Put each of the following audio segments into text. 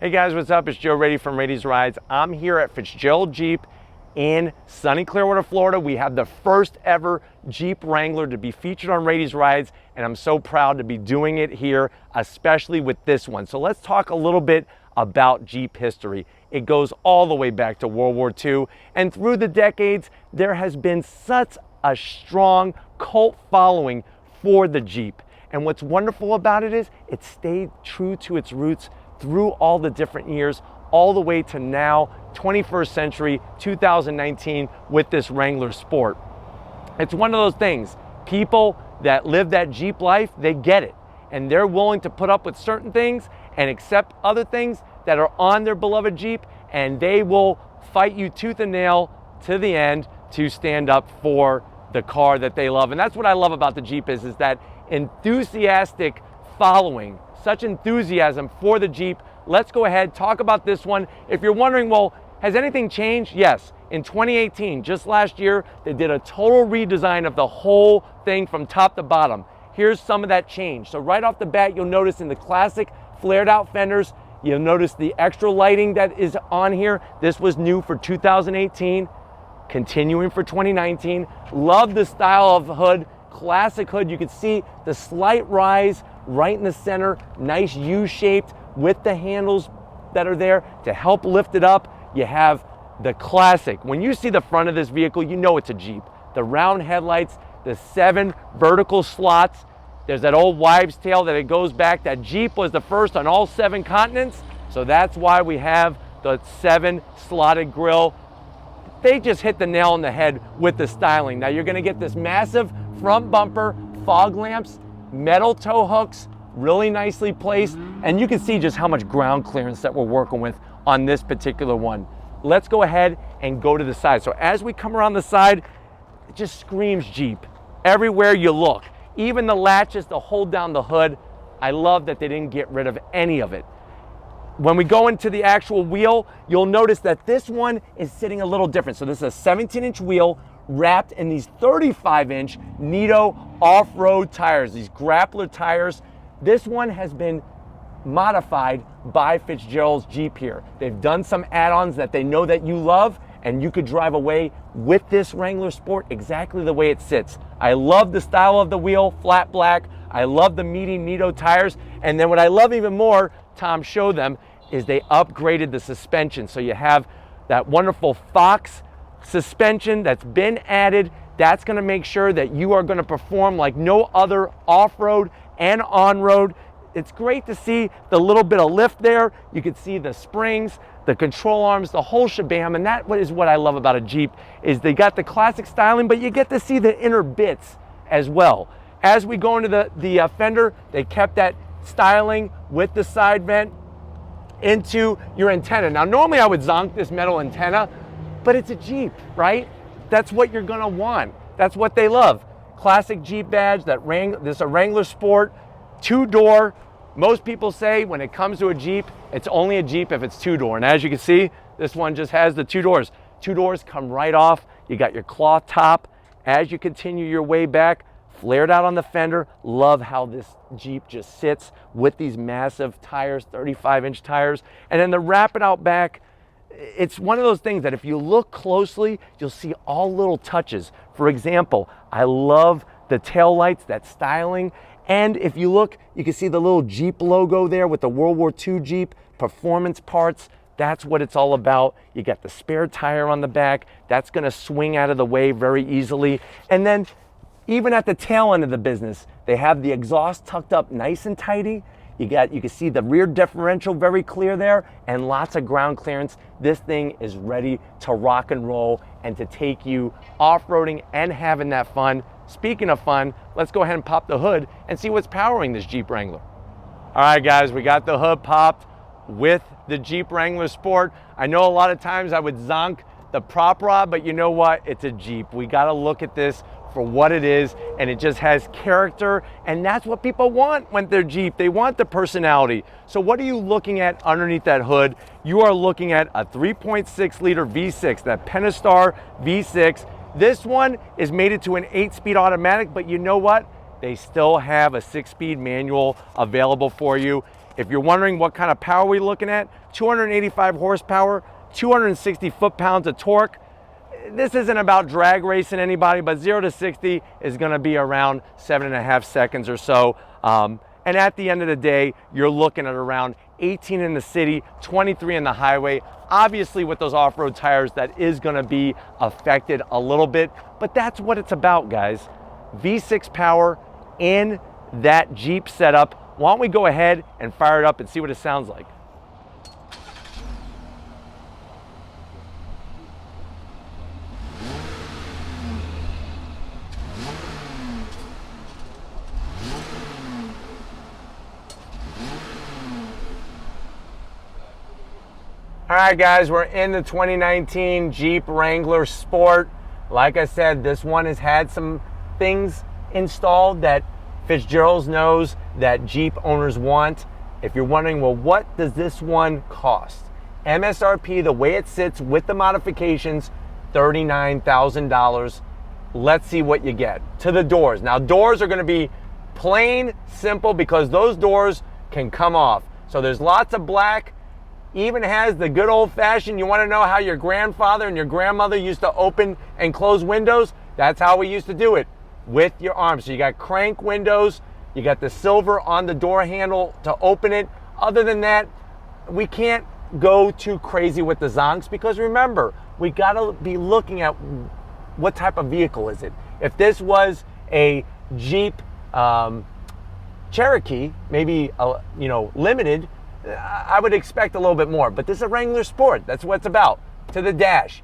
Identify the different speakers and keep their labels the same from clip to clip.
Speaker 1: Hey guys, what's up? It's Joe Rady from Rady's Rides. I'm here at Fitzgerald Jeep in sunny Clearwater, Florida. We have the first ever Jeep Wrangler to be featured on Rady's Rides, and I'm so proud to be doing it here, especially with this one. So let's talk a little bit about Jeep history. It goes all the way back to World War II, and through the decades, there has been such a strong cult following for the Jeep. And what's wonderful about it is it stayed true to its roots through all the different years, all the way to now, 21st century, 2019, with this Wrangler Sport. It's one of those things, people that live that Jeep life, they get it. And they're willing to put up with certain things and accept other things that are on their beloved Jeep, and they will fight you tooth and nail to the end to stand up for the car that they love. And that's what I love about the Jeep is that enthusiastic following, such enthusiasm for the Jeep. Let's go ahead, talk about this one. If you're wondering, well, has anything changed? Yes. In 2018, just last year, they did a total redesign of the whole thing from top to bottom. Here's some of that change. So right off the bat, you'll notice in the classic flared out fenders, you'll notice the extra lighting that is on here. This was new for 2018, continuing for 2019. Love the style of the hood, classic hood. You can see the slight rise right in the center, nice U-shaped with the handles that are there to help lift it up. You have the classic. When you see the front of this vehicle, you know it's a Jeep. The round headlights, the 7 vertical slots. There's that old wives' tale that it goes back that Jeep was the first on all 7 continents. So that's why we have the 7 slotted grille. They just hit the nail on the head with the styling. Now you're gonna get this massive front bumper, fog lamps, metal tow hooks, really nicely placed, and you can see just how much ground clearance that we're working with on this particular one. Let's go ahead and go to the side. So as we come around the side, it just screams Jeep. Everywhere you look, even the latches to hold down the hood, I love that they didn't get rid of any of it. When we go into the actual wheel, you'll notice that this one is sitting a little different. So this is a 17-inch wheel wrapped in these 35-inch Nitto off-road tires, these grappler tires. This one has been modified by Fitzgerald's Jeep here. They've done some add-ons that they know that you love, and you could drive away with this Wrangler Sport exactly the way it sits. I love the style of the wheel, flat black. I love the meaty Nitto tires. And then what I love even more, Tom showed them, is they upgraded the suspension. So you have that wonderful Fox suspension that's been added. That's gonna make sure that you are gonna perform like no other off-road and on-road. It's great to see the little bit of lift there. You can see the springs, the control arms, the whole shabam, and that is what I love about a Jeep, is they got the classic styling, but you get to see the inner bits as well. As we go into the fender, they kept that styling with the side vent into your antenna. Now, normally I would zonk this metal antenna, but it's a Jeep, right? That's what you're gonna want. That's what they love. Classic Jeep badge, this is a Wrangler Sport, 2-door. Most people say when it comes to a Jeep, it's only a Jeep if it's 2-door. And as you can see, this one just has the 2 doors. 2 doors come right off. You got your cloth top. As you continue your way back, flared out on the fender. Love how this Jeep just sits with these massive tires, 35-inch tires. And then the wrap it out back, it's one of those things that if you look closely, you'll see all little touches. For example, I love the tail lights, that styling. And if you look, you can see the little Jeep logo there with the World War II Jeep performance parts. That's what it's all about. You got the spare tire on the back. That's gonna swing out of the way very easily. And then even at the tail end of the business, they have the exhaust tucked up nice and tidy. You can see the rear differential very clear there, and lots of ground clearance. This thing is ready to rock and roll and to take you off-roading and having that fun. Speaking of fun, let's go ahead and pop the hood and see what's powering this Jeep Wrangler. All right, guys, we got the hood popped with the Jeep Wrangler Sport. I know a lot of times I would zonk the prop rod, but you know what? It's a Jeep. We got to look at this for what it is, and it just has character, and that's what people want when they're Jeep. They want the personality. So what are you looking at underneath that hood? You are looking at a 3.6 liter V6, that Pentastar V6. This one is mated to an 8-speed automatic, but you know what? They still have a 6-speed manual available for you. If you're wondering what kind of power we're looking at, 285 horsepower, 260 foot-pounds of torque. This isn't about drag racing anybody, but 0 to 60 is gonna be around 7.5 seconds or so. And at the end of the day, you're looking at around 18 in the city, 23 in the highway. Obviously with those off-road tires, that is gonna be affected a little bit, but that's what it's about, guys. V6 power in that Jeep setup. Why don't we go ahead and fire it up and see what it sounds like. All right, guys, we're in the 2019 Jeep Wrangler Sport. Like I said, this one has had some things installed that Fitzgerald's knows that Jeep owners want. If you're wondering, well, what does this one cost? MSRP, the way it sits with the modifications, $39,000. Let's see what you get. To the doors. Now, doors are gonna be plain, simple, because those doors can come off. So there's lots of black. Even has the good old fashioned, you wanna know how your grandfather and your grandmother used to open and close windows? That's how we used to do it, with your arms. So you got crank windows, you got the silver on the door handle to open it. Other than that, we can't go too crazy with the zonks, because remember, we gotta be looking at what type of vehicle is it. If this was a Jeep Cherokee, maybe limited, I would expect a little bit more, but this is a Wrangler Sport. That's what it's about. To the dash,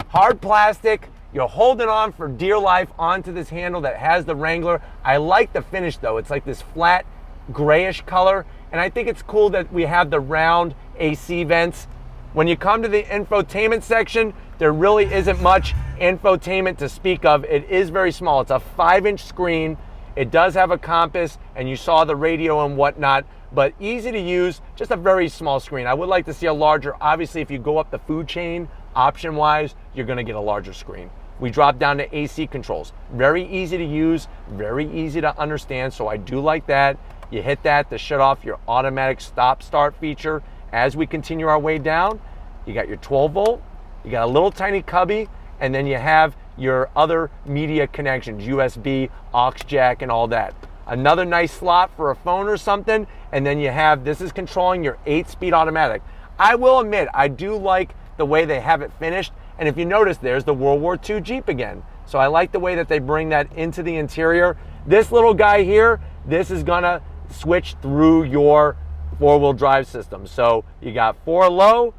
Speaker 1: hard plastic. You're holding on for dear life onto this handle that has the Wrangler. I like the finish though. It's like this flat grayish color. And I think it's cool that we have the round AC vents. When you come to the infotainment section, there really isn't much infotainment to speak of. It is very small. It's a 5-inch screen. It does have a compass, and you saw the radio and whatnot, but easy to use, just a very small screen. I would like to see a larger. Obviously, if you go up the food chain, option-wise, you're gonna get a larger screen. We drop down to AC controls. Very easy to use, very easy to understand, so I do like that. You hit that to shut off your automatic stop-start feature. As we continue our way down, you got your 12-volt, you got a little tiny cubby, and then you have your other media connections, USB, aux jack, and all that. Another nice slot for a phone or something, and then you have, this is controlling your 8-speed automatic. I will admit, I do like the way they have it finished, and if you notice, there's the World War II Jeep again. So I like the way that they bring that into the interior. This little guy here, this is gonna switch through your 4-wheel drive system. So you got 4 low,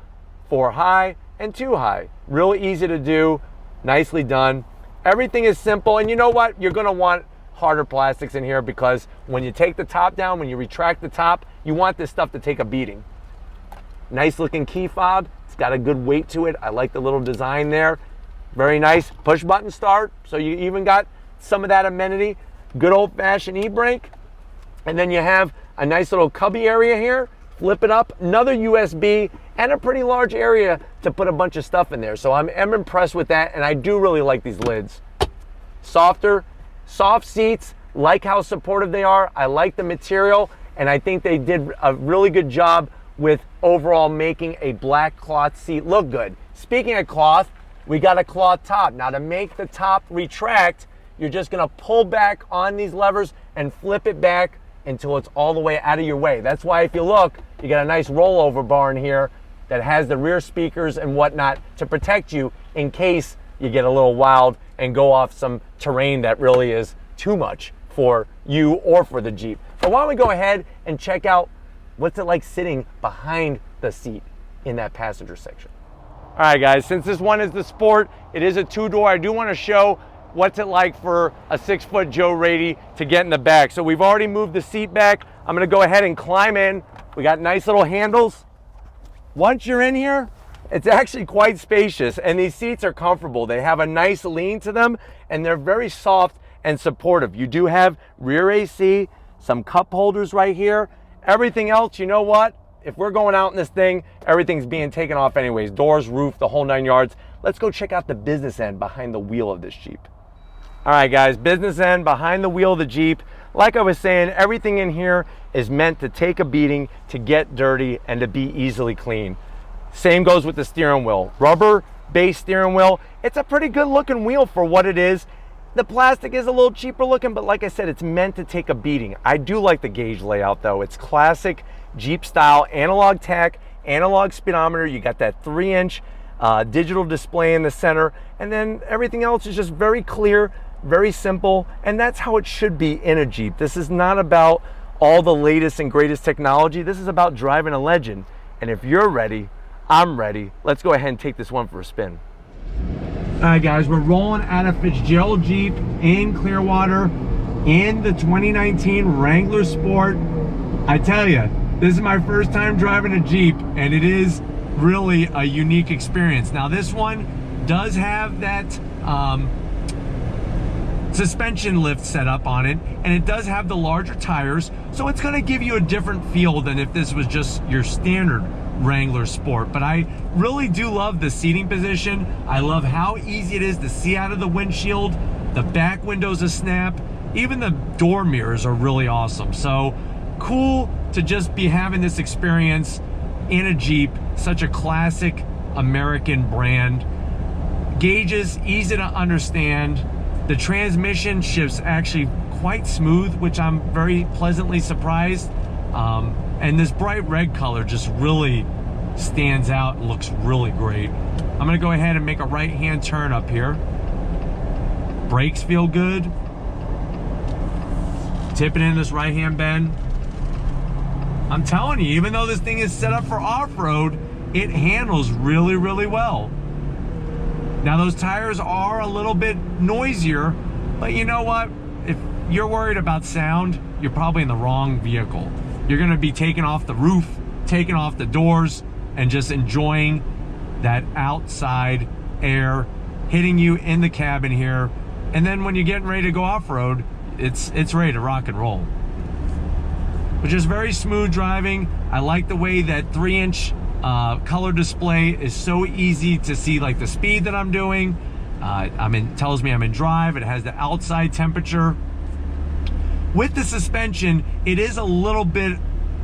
Speaker 1: 4 high, and 2 high. Really easy to do, nicely done. Everything is simple, and you know what? You're gonna want harder plastics in here, because when you take the top down, when you retract the top, you want this stuff to take a beating. Nice looking key fob. It's got a good weight to it. I like the little design there. Very nice. Push button start. So you even got some of that amenity. Good old fashioned e-brake. And then you have a nice little cubby area here. Flip it up. Another USB and a pretty large area to put a bunch of stuff in there. So I'm impressed with that, and I do really like these lids. Soft seats, like how supportive they are. I like the material, and I think they did a really good job with overall making a black cloth seat look good. Speaking of cloth, we got a cloth top. Now to make the top retract, you're just gonna pull back on these levers and flip it back until it's all the way out of your way. That's why if you look, you got a nice rollover bar in here that has the rear speakers and whatnot to protect you in case you get a little wild and go off some terrain that really is too much for you or for the Jeep. But why don't we go ahead and check out what's it like sitting behind the seat in that passenger section. All right, guys, since this one is the Sport, it is a 2-door. I do want to show what's it like for a 6-foot Joe Rady to get in the back. So we've already moved the seat back. I'm going to go ahead and climb in. We got nice little handles. Once you're in here, it's actually quite spacious, and these seats are comfortable. They have a nice lean to them, and they're very soft and supportive. You do have rear AC, some cup holders right here. Everything else, you know what? If we're going out in this thing, everything's being taken off anyways. Doors, roof, the whole 9 yards. Let's go check out the business end behind the wheel of this Jeep. All right, guys, business end behind the wheel of the Jeep. like I was saying, everything in here is meant to take a beating, to get dirty, and to be easily clean. Same goes with the steering wheel. Rubber-based steering wheel. It's a pretty good looking wheel for what it is. The plastic is a little cheaper looking, but like I said, it's meant to take a beating. I do like the gauge layout though. It's classic Jeep style, analog tach, analog speedometer. You got that 3-inch digital display in the center, and then everything else is just very clear, very simple, and that's how it should be in a Jeep. This is not about all the latest and greatest technology. This is about driving a legend. And if you're ready, I'm ready. Let's go ahead and take this one for a spin. All right, guys, we're rolling out of Fitzgerald Jeep in Clearwater in the 2019 Wrangler Sport. I tell you, this is my first time driving a Jeep, and it is really a unique experience. Now, this one does have that suspension lift set up on it, and it does have the larger tires, so it's going to give you a different feel than if this was just your standard Wrangler Sport. But I really do love the seating position. I love how easy it is to see out of the windshield. The back window's a snap. Even the door mirrors are really awesome. So cool to just be having this experience in a Jeep, such a classic American brand. Gauges, easy to understand. The transmission shifts actually quite smooth, which I'm very pleasantly surprised. And this bright red color just really stands out and looks really great. I'm gonna go ahead and make a right-hand turn up here. Brakes feel good. Tipping in this right-hand bend. I'm telling you, even though this thing is set up for off-road, it handles really, really well. Now, those tires are a little bit noisier, but you know what? If you're worried about sound, you're probably in the wrong vehicle. You're gonna be taking off the roof, taking off the doors, and just enjoying that outside air hitting you in the cabin here. And then when you're getting ready to go off-road, it's ready to rock and roll. But just very smooth driving. I like the way that 3-inch color display is so easy to see, like the speed that I'm doing. Tells me I'm in drive. It has the outside temperature. With the suspension, it is a little bit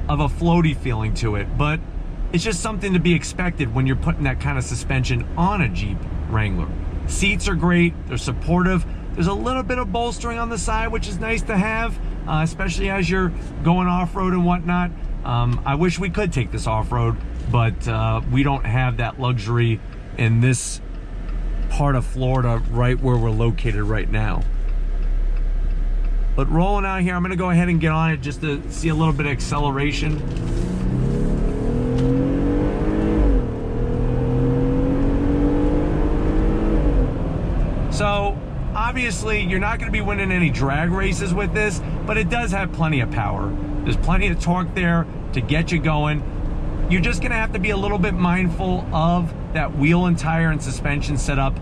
Speaker 1: of a floaty feeling to it, but it's just something to be expected when you're putting that kind of suspension on a Jeep Wrangler. Seats are great, they're supportive. There's a little bit of bolstering on the side, which is nice to have, especially as you're going off-road and whatnot. I wish we could take this off-road, but we don't have that luxury in this part of Florida right where we're located right now. But rolling out here, I'm gonna go ahead and get on it just to see a little bit of acceleration. So obviously you're not gonna be winning any drag races with this, but it does have plenty of power. There's plenty of torque there to get you going. You're just gonna have to be a little bit mindful of that wheel and tire and suspension setup,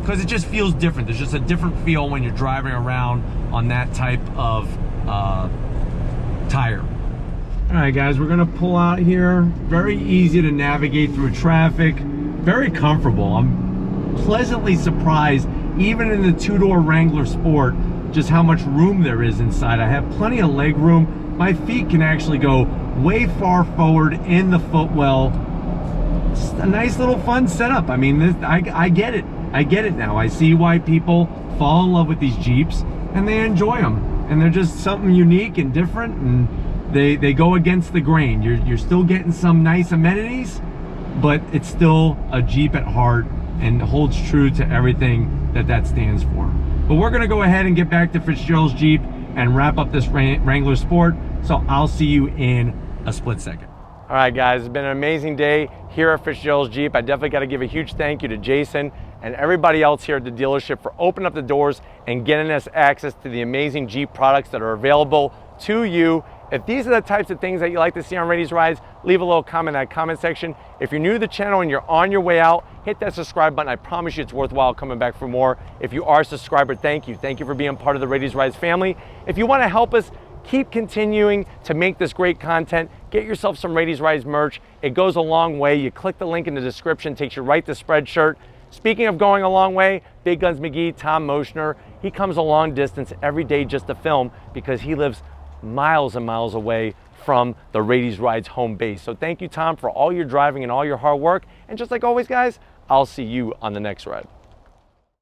Speaker 1: because it just feels different. There's just a different feel when you're driving around on that type of tire. All right, guys, we're gonna pull out here. Very easy to navigate through traffic. Very comfortable. I'm pleasantly surprised, even in the two-door Wrangler Sport, just how much room there is inside. I have plenty of leg room. My feet can actually go way far forward in the footwell. Just a nice little fun setup. I mean, I get it. I get it now. I see why people fall in love with these Jeeps and they enjoy them. And they're just something unique and different, and they go against the grain. You're still getting some nice amenities, but it's still a Jeep at heart and holds true to everything that stands for. But we're gonna go ahead and get back to Fitzgerald's Jeep and wrap up this Wrangler Sport. So I'll see you in a split second. All right, guys, it's been an amazing day here at Fitzgerald's Jeep. I definitely got to give a huge thank you to Jason and everybody else here at the dealership for opening up the doors and getting us access to the amazing Jeep products that are available to you. If these are the types of things that you like to see on Rady's Rides, leave a little comment in that comment section. If you're new to the channel and you're on your way out, hit that subscribe button. I promise you it's worthwhile coming back for more. If you are a subscriber, thank you. Thank you for being part of the Rady's Rides family. If you want to help us keep continuing to make this great content, get yourself some Rady's Rides merch. It goes a long way. You click the link in the description, takes you right to Spreadshirt. Speaking of going a long way, Big Guns McGee, Tom Moschner, he comes a long distance every day just to film because he lives miles and miles away from the Radies Rides home base. So thank you, Tom, for all your driving and all your hard work. And just like always, guys, I'll see you on the next ride.